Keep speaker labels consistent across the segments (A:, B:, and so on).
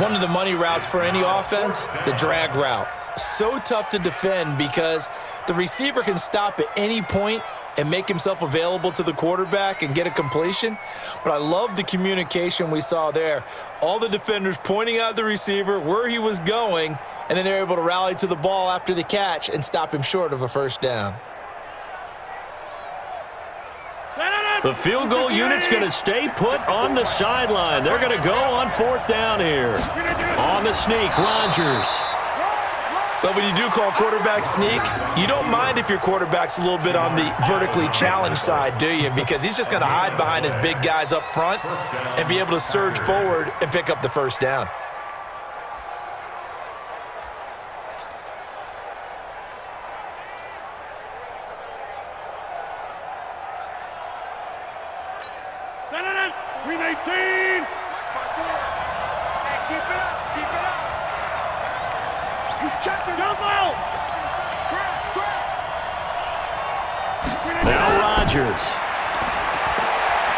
A: One of the money routes for any offense, the drag route. So tough to defend because the receiver can stop at any point and make himself available to the quarterback and get a completion. But I love the communication we saw there. All the defenders pointing out the receiver, where he was going, and then they're able to rally to the ball after the catch and stop him short of a first down.
B: The field goal unit's going to stay put on the sideline. They're going to go on 4th down here. On the sneak, Rodgers.
A: But when you do call quarterback sneak, you don't mind if your quarterback's a little bit on the vertically challenged side, do you? Because he's just going to hide behind his big guys up front and be able to surge forward and pick up the first down.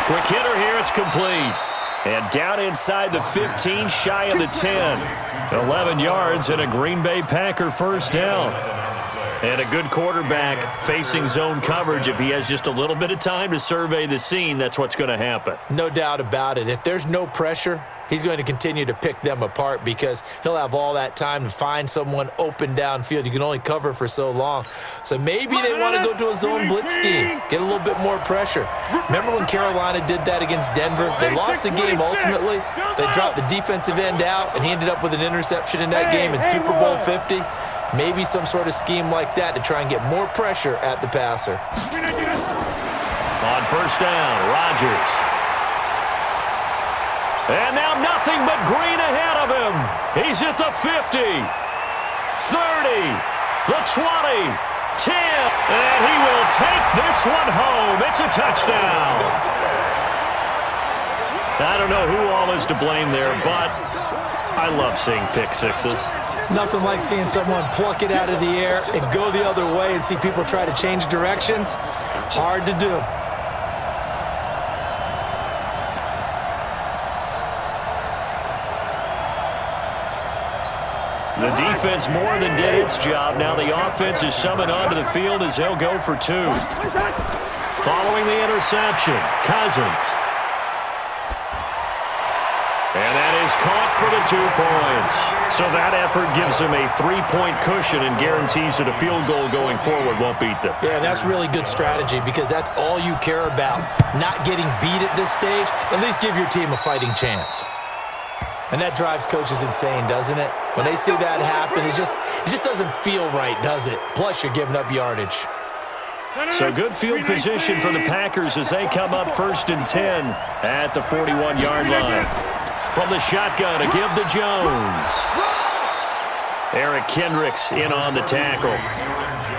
B: Quick hitter here, it's complete. And down inside the 15, shy of the 10. 11 yards and a Green Bay Packer first down. And a good quarterback facing zone coverage. If he has just a little bit of time to survey the scene, that's what's going to happen.
A: No doubt about it. If there's no pressure, he's going to continue to pick them apart because he'll have all that time to find someone open downfield. You can only cover for so long. So maybe they want to go to a zone blitz scheme, get a little bit more pressure. Remember when Carolina did that against Denver? They lost the game ultimately. They dropped the defensive end out, and he ended up with an interception in that game in Super Bowl 50. Maybe some sort of scheme like that to try and get more pressure at the passer.
B: On first down, Rodgers. And now nothing but green ahead of him. He's at the 50, 30, the 20, 10. And he will take this one home. It's a touchdown. I don't know who all is to blame there, but I love seeing pick sixes.
A: Nothing like seeing someone pluck it out of the air and go the other way and see people try to change directions. Hard to do.
B: The defense more than did its job. Now the offense is summoned onto the field as they'll go for 2. Following the interception, Cousins. And that is caught for the 2 points. So that effort gives them a 3-point cushion and guarantees that a field goal going forward won't beat them.
A: Yeah, that's really good strategy because that's all you care about. Not getting beat at this stage. At least give your team a fighting chance. And that drives coaches insane, doesn't it? When they see that happen, it just doesn't feel right, does it? Plus, you're giving up yardage.
B: So good field position for the Packers as they come up 1st and 10 at the 41-yard line. From the shotgun, a give to Jones. Eric Kendricks in on the tackle.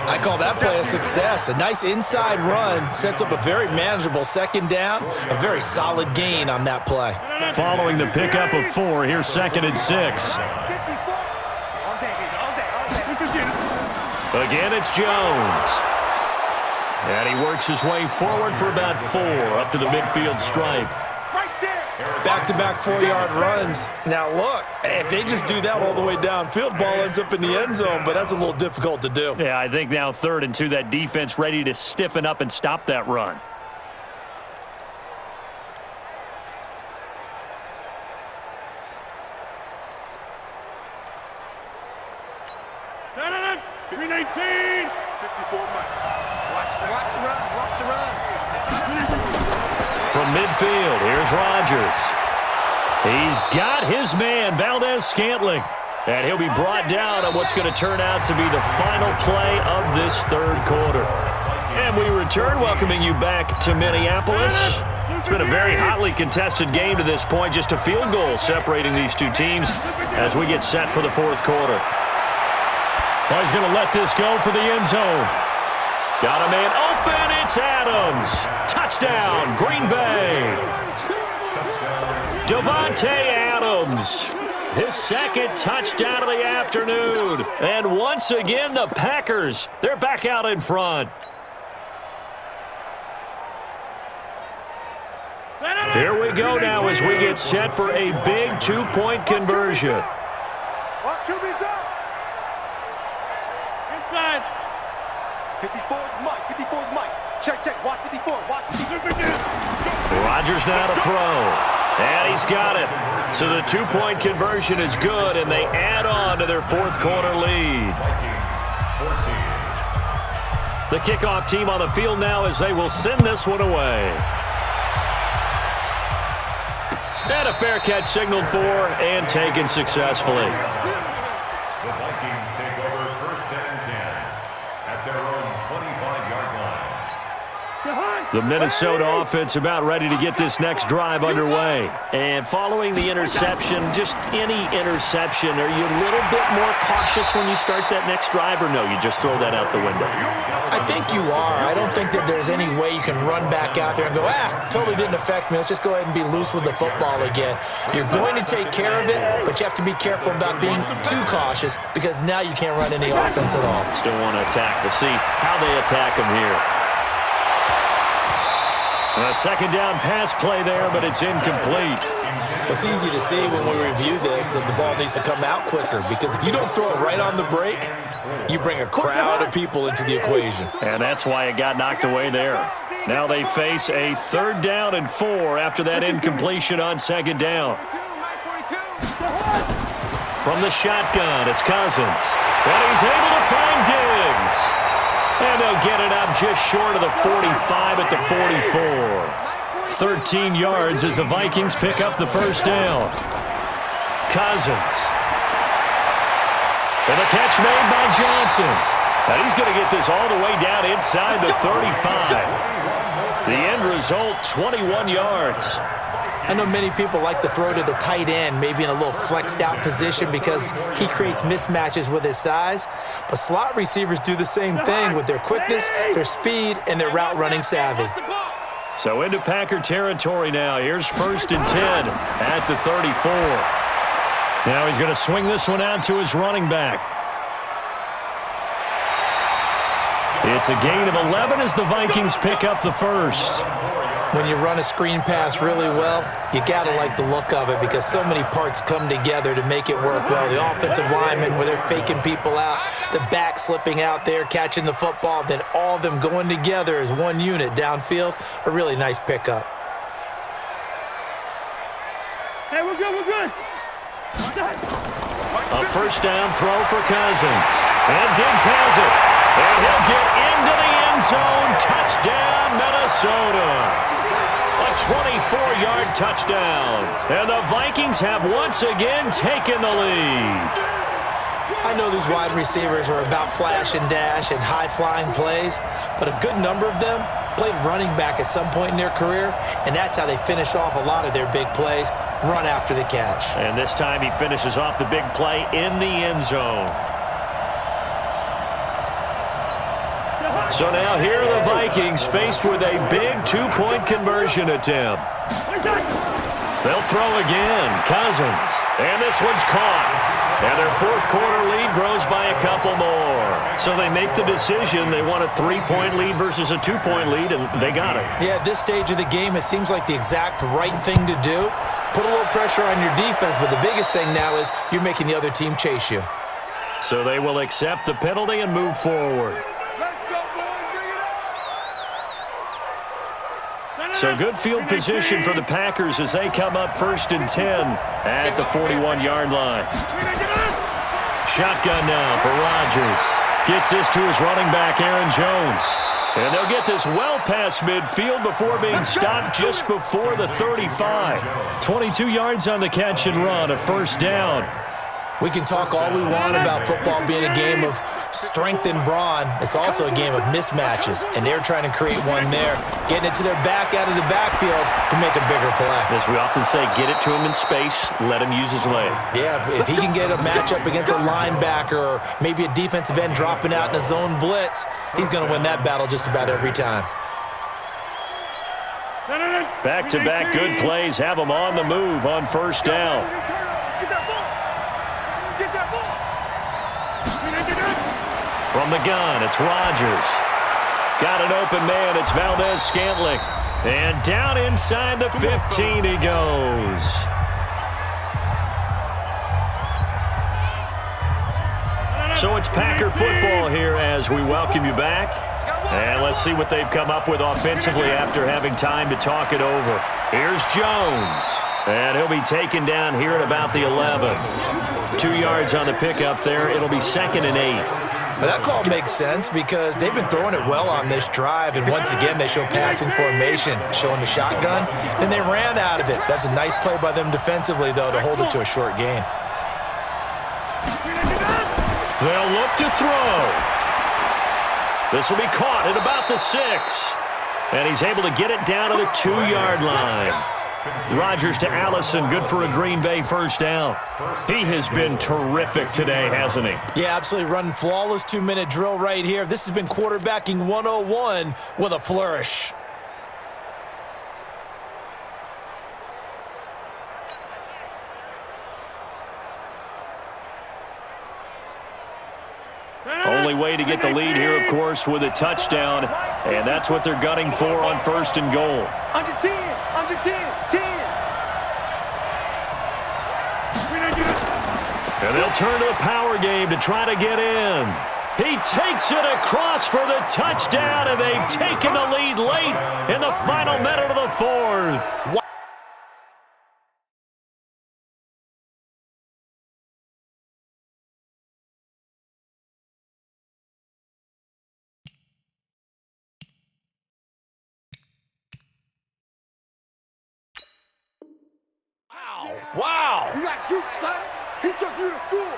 A: I call that play a success. A nice inside run sets up a very manageable 2nd down. A very solid gain on that play.
B: Following the pickup of 4, here's 2nd and 6. Again, it's Jones. And he works his way forward for about 4 up to the midfield stripe.
A: Back-to-back 4-yard runs. Now, look, if they just do that all the way downfield, ball ends up in the end zone, but that's a little difficult to do.
B: Yeah, I think now 3rd and 2, that defense ready to stiffen up and stop that run. From midfield, here's Rodgers. He's got his man, Valdez-Scantling. And he'll be brought down on what's going to turn out to be the final play of this 3rd quarter. And we return, welcoming you back to Minneapolis. It's been a very hotly contested game to this point. Just a field goal separating these 2 teams as we get set for the 4th quarter. Well, he's going to let this go for the end zone. Got a man open. It's Adams. Touchdown, Green Bay. Davante Adams. His 2nd touchdown of the afternoon. And once again, the Packers, they're back out in front. Here we go now as we get set for a big two-point conversion.
C: Watch QB drop. Inside. 54 is Mike. 54 is Mike. Check. Watch 54. Watch 54.
B: Rodgers now to throw. And he's got it. So the two-point conversion is good, and they add on to their fourth quarter lead. The kickoff team on the field now as they will send this one away. And a fair catch signaled for and taken successfully.
D: The Vikings take over 1st and 10 at their own 25-yard line.
B: The Minnesota offense about ready to get this next drive underway. And following the interception, just any interception, are you a little bit more cautious when you start that next drive, or no, you just throw that out the window?
A: I think you are. I don't think that there's any way you can run back out there and go, totally didn't affect me. Let's just go ahead and be loose with the football again. You're going to take care of it, but you have to be careful about being too cautious because now you can't run any offense at all.
B: Still want to attack. We'll see how they attack them here. A second down pass play there, but it's incomplete.
A: It's easy to see when we review this that the ball needs to come out quicker because if you don't throw it right on the break, you bring a crowd of people into the equation.
B: And that's why it got knocked away there. Now they face a 3rd down and 4 after that incompletion on 2nd down. From the shotgun, it's Cousins. And he's able to find Diggs. And they'll get it up just short of the 45 at the 44. 13 yards as the Vikings pick up the 1st down. Cousins. And the catch made by Johnson. And he's going to get this all the way down inside the 35. The end result, 21 yards.
A: I know many people like to throw to the tight end, maybe in a little flexed out position because he creates mismatches with his size. But slot receivers do the same thing with their quickness, their speed, and their route running savvy.
B: So into Packer territory now. Here's 1st and 10 at the 34. Now he's going to swing this one out to his running back. It's a gain of 11 as the Vikings pick up the 1st.
A: When you run a screen pass really well, you got to like the look of it because so many parts come together to make it work well. The offensive linemen, where they're faking people out, the back slipping out there, catching the football, then all of them going together as one unit downfield, a really nice pickup.
C: Hey, we're good.
B: A 1st down throw for Cousins. And Diggs has it. And he'll get into the end zone. Touchdown, Minnesota. A 24-yard touchdown. And the Vikings have once again taken the lead.
A: I know these wide receivers are about flash and dash and high-flying plays, but a good number of them played running back at some point in their career, and that's how they finish off a lot of their big plays, run after the catch.
B: And this time he finishes off the big play in the end zone. So now here are the Vikings faced with a big two-point conversion attempt. They'll throw again. Cousins. And this one's caught. And their 4th quarter lead grows by a couple more. So they make the decision. They want a 3-point lead versus a 2-point lead, and they got it.
A: Yeah, at this stage of the game, it seems like the exact right thing to do. Put a little pressure on your defense, but the biggest thing now is you're making the other team chase you.
B: So they will accept the penalty and move forward. So good field position for the Packers as they come up 1st and 10 at the 41-yard line. Shotgun now for Rodgers. Gets this to his running back, Aaron Jones. And they'll get this well past midfield before being stopped just before the 35. 22 yards on the catch and run, a 1st down.
A: We can talk all we want about football being a game of strength and brawn. It's also a game of mismatches, and they're trying to create one there, getting it to their back out of the backfield to make a bigger play.
B: As we often say, get it to him in space, let him use his leg.
A: Yeah, if he can get a matchup against a linebacker or maybe a defensive end dropping out in a zone blitz, he's going to win that battle just about every time.
B: Back-to-back good plays have him on the move on 1st down. From the gun, it's Rodgers. Got an open man, it's Valdez-Scantling. And down inside the 15 he goes. So it's Packer football here as we welcome you back. And let's see what they've come up with offensively after having time to talk it over. Here's Jones. And he'll be taken down here at about the 11. 2 yards on the pickup there. It'll be 2nd and 8.
A: But that call makes sense because they've been throwing it well on this drive, and once again they show passing formation, showing the shotgun. Then they ran out of it. That's a nice play by them defensively, though, to hold it to a short gain.
B: They'll look to throw. This will be caught at about the 6. And he's able to get it down to the 2-yard line. Rodgers to Allison, good for a Green Bay first down. He has been terrific today, hasn't he?
A: Yeah, absolutely running flawless 2-minute drill right here. This has been quarterbacking 101 with a flourish.
B: Only way to get the lead here, of course, with a touchdown. And that's what they're gunning for on 1st and goal.
C: Under 10, under 10, 10.
B: And they'll turn to the power game to try to get in. He takes it across for the touchdown, and they've taken the lead late in the final minute of the 4th.
A: Wow!
C: You got juice, son. He took you to school.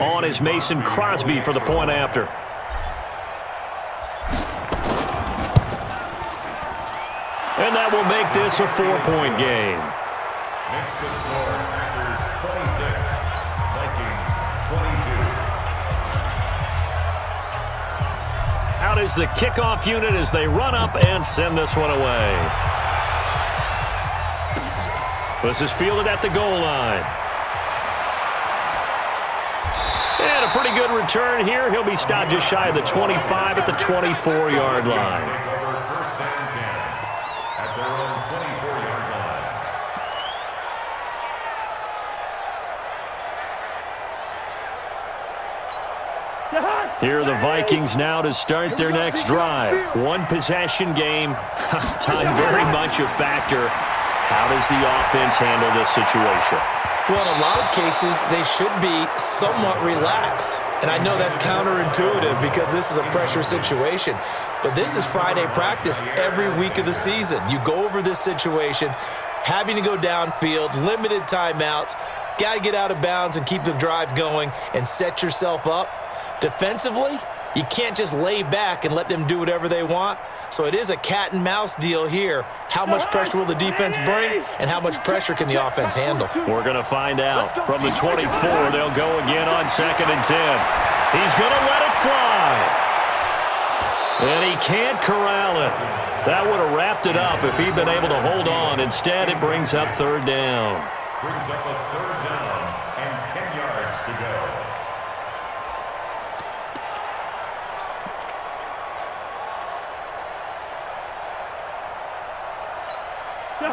B: On is Mason Crosby for the point after. And that will make this a 4-point game.
D: Makes the score Packers 26, Vikings 22.
B: Out is the kickoff unit as they run up and send this one away. This is fielded at the goal line. And a pretty good return here. He'll be stopped just shy of the 25 at the 24-yard line.
D: Take over 1st and 10 at their own 24-yard line.
B: Here are the Vikings now to start their next drive. 1-possession game. Time very much a factor. How does the offense handle this situation?
A: Well, in a lot of cases, they should be somewhat relaxed. And I know that's counterintuitive because this is a pressure situation. But this is Friday practice every week of the season. You go over this situation, having to go downfield, limited timeouts, got to get out of bounds and keep the drive going and set yourself up. Defensively, you can't just lay back and let them do whatever they want. So it is a cat and mouse deal here. How much pressure will the defense bring, and how much pressure can the offense handle?
B: We're going to find out. From the 24, they'll go again on 2nd and 10. He's going to let it fly. And he can't corral it. That would have wrapped it up if he'd been able to hold on. Instead, it brings up 3rd down.
D: Brings up a 3rd down and 10 yards to go.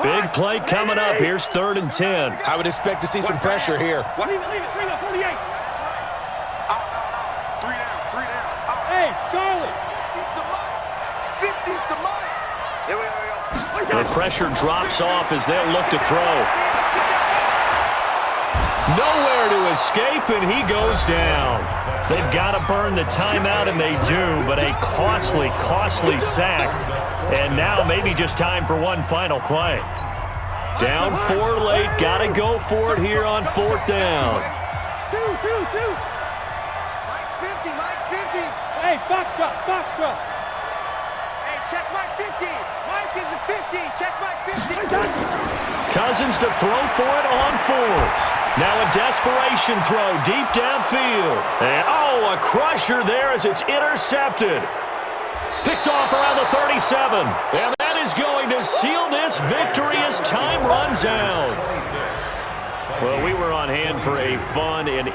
B: Big play coming up. Here's 3rd and 10.
A: I would expect to see some pressure here.
C: Leave it, bring up 48. Three down. Hey, Charlie. 50's the mic. Here we go.
B: The pressure drops off as they'll look to throw. Nowhere to escape, and he goes down. They've got to burn the timeout, and they do, but a costly, costly sack. And now maybe just time for one final play. Down 4 late, got to go for it here on 4th down.
C: Mike's 50.
E: Hey, box drop.
C: Hey, check Mike 50. Mike is a 50. Check Mike 50.
B: Cousins to throw for it on 4th. Now a desperation throw deep downfield. And, a crusher there as it's intercepted. Picked off around the 37. And that is going to seal this victory as time runs out. Well, we were on hand for a fun and